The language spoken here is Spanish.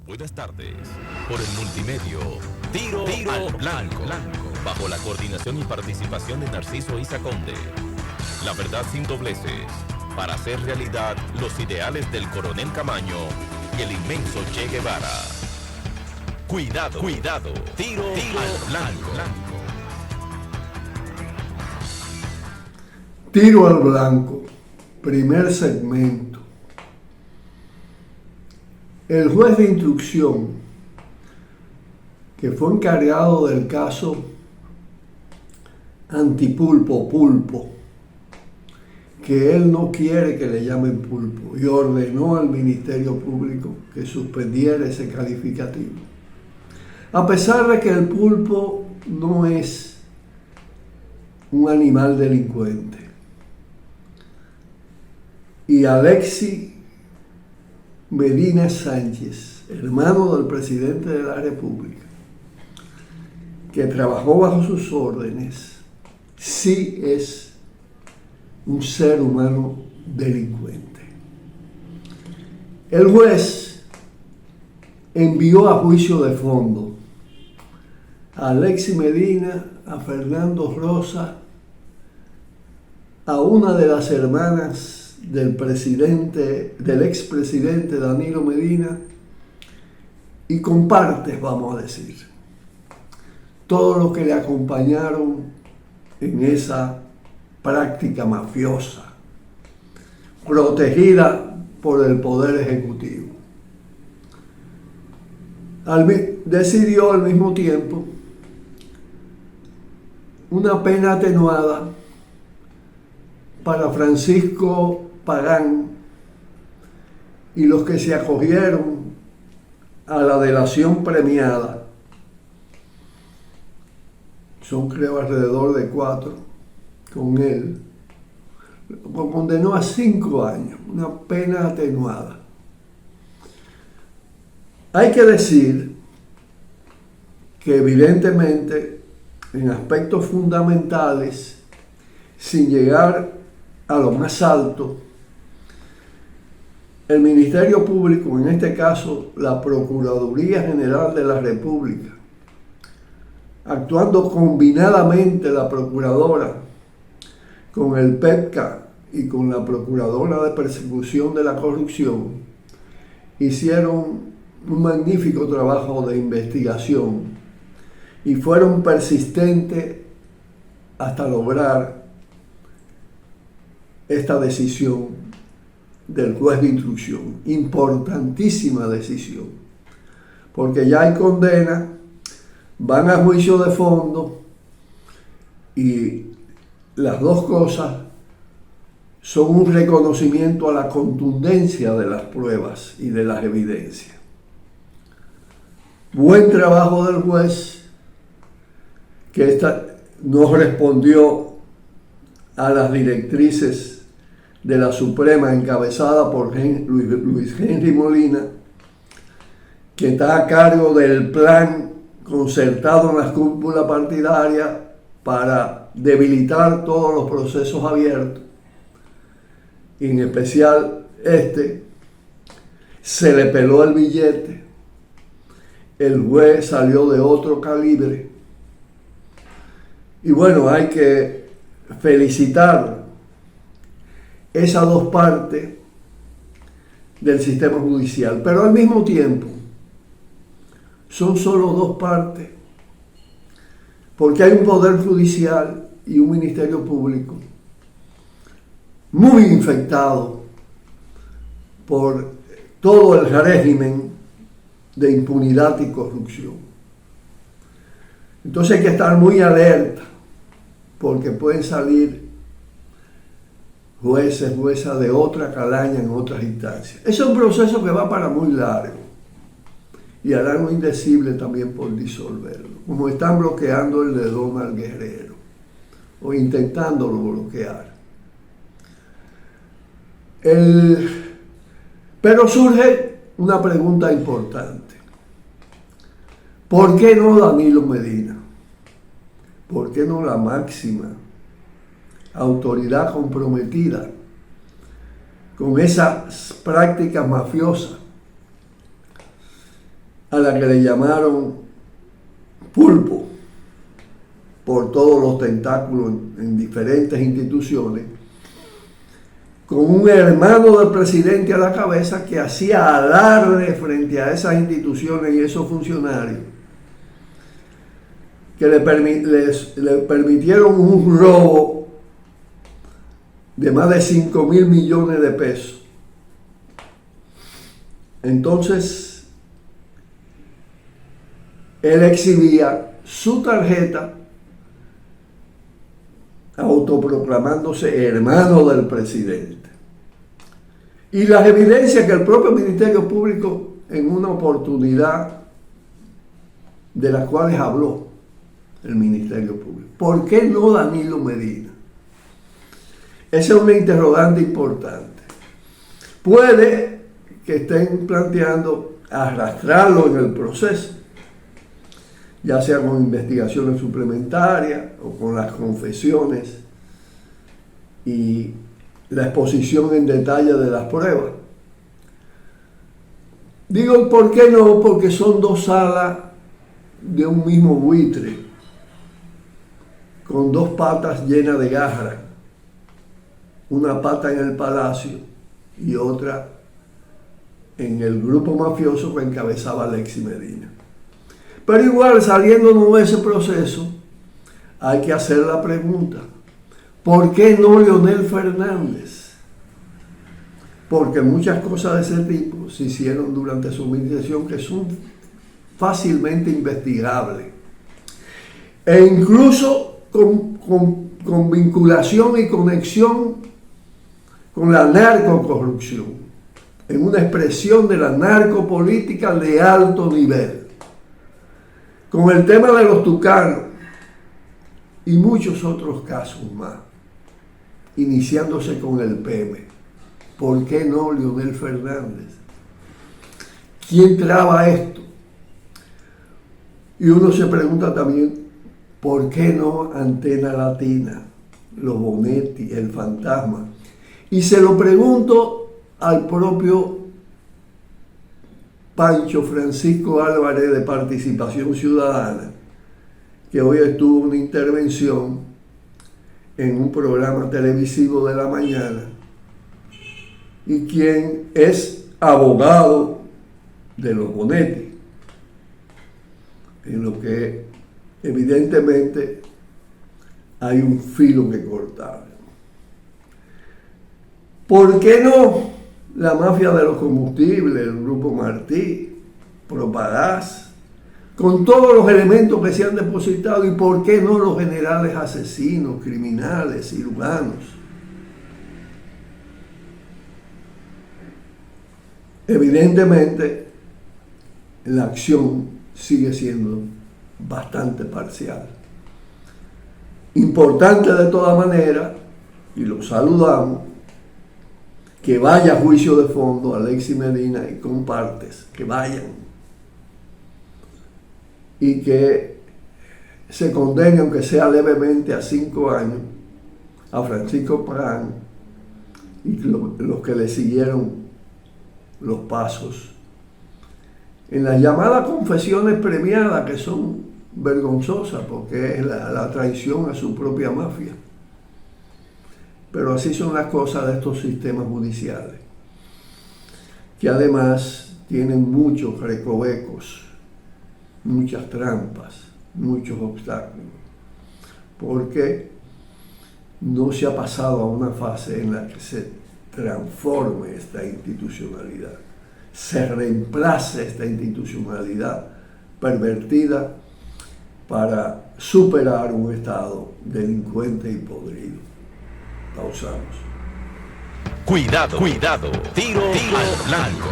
Buenas tardes. Por el multimedio, Tiro al Blanco, bajo la coordinación y participación de Narciso Isa Conde. La verdad sin dobleces, para hacer realidad los ideales del Coronel Camaño y el inmenso Che Guevara. Cuidado, Tiro al Blanco. Tiro al Blanco, primer segmento. El juez de instrucción, que fue encargado del caso Antipulpo, que él no quiere que le llamen pulpo, y ordenó al Ministerio Público que suspendiera ese calificativo. A pesar de que el pulpo no es un animal delincuente. Y Alexis Medina Sánchez, hermano del presidente de la República, que trabajó bajo sus órdenes, sí es un ser humano delincuente. El juez envió a juicio de fondo a Alexis Medina, a Fernando Rosa, a una de las hermanas del expresidente Danilo Medina, y con partes, vamos a decir, todos los que le acompañaron en esa práctica mafiosa, protegida por el Poder Ejecutivo. Decidió al mismo tiempo una pena atenuada para Francisco Pagán y los que se acogieron a la delación premiada. Son, creo, alrededor de 4 con él. Lo condenó a 5 años, una pena atenuada. Hay que decir que evidentemente en aspectos fundamentales, sin llegar a lo más alto, el Ministerio Público, en este caso la Procuraduría General de la República, actuando combinadamente la Procuradora con el PEPCA y con la Procuradora de Persecución de la Corrupción, hicieron un magnífico trabajo de investigación y fueron persistentes hasta lograr esta decisión del juez de instrucción. Importantísima decisión, porque ya hay condena, van a juicio de fondo y las dos cosas son un reconocimiento a la contundencia de las pruebas y de las evidencias. Buen trabajo del juez, que no respondió a las directrices de la Suprema encabezada por Luis Henry Molina, que está a cargo del plan concertado en la cúpula partidaria para debilitar todos los procesos abiertos, y en especial se le peló el billete. El juez salió de otro calibre. Y bueno, hay que felicitar esas dos partes del sistema judicial, pero al mismo tiempo son solo dos partes, porque hay un poder judicial y un ministerio público muy infectado por todo el régimen de impunidad y corrupción. Entonces hay que estar muy alerta, porque pueden salir juezas de otra calaña en otras instancias. Es un proceso que va para muy largo y harán lo indecible también por disolverlo, como están bloqueando el de Donald Guerrero, o intentándolo bloquear. Pero surge una pregunta importante. ¿Por qué no Danilo Medina? ¿Por qué no la máxima autoridad comprometida con esas prácticas mafiosas a la que le llamaron pulpo, por todos los tentáculos en diferentes instituciones, con un hermano del presidente a la cabeza que hacía alarde frente a esas instituciones y esos funcionarios, que le permitieron un robo de más de 5.000 millones de pesos. Entonces, él exhibía su tarjeta autoproclamándose hermano del presidente. Y las evidencias que el propio Ministerio Público, en una oportunidad de las cuales habló el Ministerio Público. ¿Por qué no Danilo Medina? Esa es una interrogante importante. Puede que estén planteando arrastrarlo en el proceso, ya sea con investigaciones suplementarias o con las confesiones y la exposición en detalle de las pruebas. Digo, ¿por qué no? Porque son dos alas de un mismo buitre, con dos patas llenas de garra, una pata en el palacio y otra en el grupo mafioso que encabezaba Alexis Medina. Pero igual, saliéndonos de ese proceso, hay que hacer la pregunta: ¿por qué no Leonel Fernández? Porque muchas cosas de ese tipo se hicieron durante su administración que son fácilmente investigables. E incluso con vinculación y conexión con la narcocorrupción, en una expresión de la narcopolítica de alto nivel. Con el tema de los tucanos y muchos otros casos más, iniciándose con el PM. ¿Por qué no Leonel Fernández? ¿Quién traba esto? Y uno se pregunta también, ¿por qué no Antena Latina, los Bonetti, el Fantasma? Y se lo pregunto al propio Pancho Francisco Álvarez de Participación Ciudadana, que hoy estuvo una intervención en un programa televisivo de la mañana y quien es abogado de los Bonetti, en lo que evidentemente hay un filo que cortar. ¿Por qué no la mafia de los combustibles, el Grupo Martí, Propagás, con todos los elementos que se han depositado? ¿Y por qué no los generales asesinos, criminales, cirujanos? Evidentemente, la acción sigue siendo bastante parcial. Importante de toda manera, y lo saludamos, que vaya a juicio de fondo Alexis Medina y compartes, que vayan. Y que se condene, aunque sea levemente, a 5 años a Francisco Pagán y los que le siguieron los pasos en las llamadas confesiones premiadas, que son vergonzosas porque es la traición a su propia mafia. Pero así son las cosas de estos sistemas judiciales, que además tienen muchos recovecos, muchas trampas, muchos obstáculos, porque no se ha pasado a una fase en la que se transforme esta institucionalidad, se reemplace esta institucionalidad pervertida para superar un Estado delincuente y podrido. Pausamos. Cuidado, cuidado. Tiro al blanco.